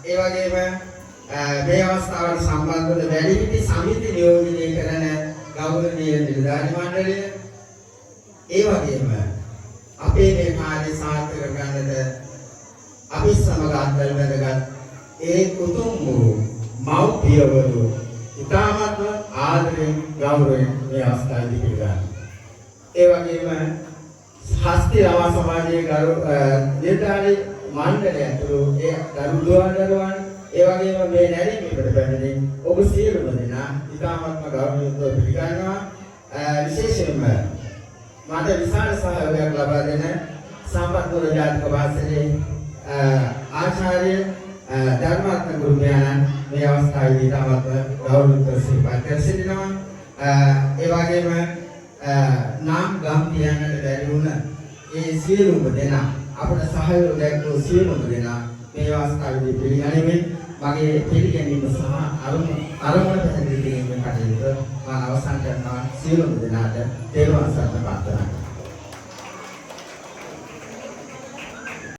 ඒ වගේම මේ අවස්ථාවට සම්බන්ධ වන වැඩිහිටි සමිති නියෝජනය කරන ගෞරවනීය නිලධාරි මණ්ඩලය, ඒ වගේම අපේ මේ කාර්ය සාර්ථක කරගන්නට අපි සමග අත්වල වැදගත් ඒ උතුම් වූ මව්පියවරු ඉතාමත්ම ආදරයෙන් ගෞරවයෙන් මේ අවස්ථාවේදී පිළිගන්නවා. ඒ වගේම හස්ති රවා සමාජයේ නිලධාරි මණ්ඩලය ඇතුළු ඒ දරුවන් ඒ වගේම මේ නැරීමකට පැමිණි ඔබ සියලුම දෙනා ඉතාමත්ම ගෞරවයුක්තව පිළිගන්නවා. විශේෂයෙන්ම මට විශාල සහයෝගයක් ලබා දෙන සම්පත්නුවර ජාතික වාසයේ ආචාර්ය ධර්මාත්ම ගුරුමයාණන් මේ අවස්ථාවේදී ඉතාමත්ම ගෞරවයුක්තව සිහිපත් කර සිටිනවා. ඒ වගේම නාම ගම් කියන්නට බැරි වුණ ඒ සියලුම දෙනා අපට සහයෝගයක් වූ සියලුම දෙනා මේ අවස්ථාවේදී පිළිගනිමින් මගේ පිළිගැනීම සහ අරමුණ පැහැදිලි කිරීමේ කටයුතු මම අවසන් කරනවා. සියලුම දෙනාට තෙරුවන් සරණ ප්‍රාර්ථනා කරනවා.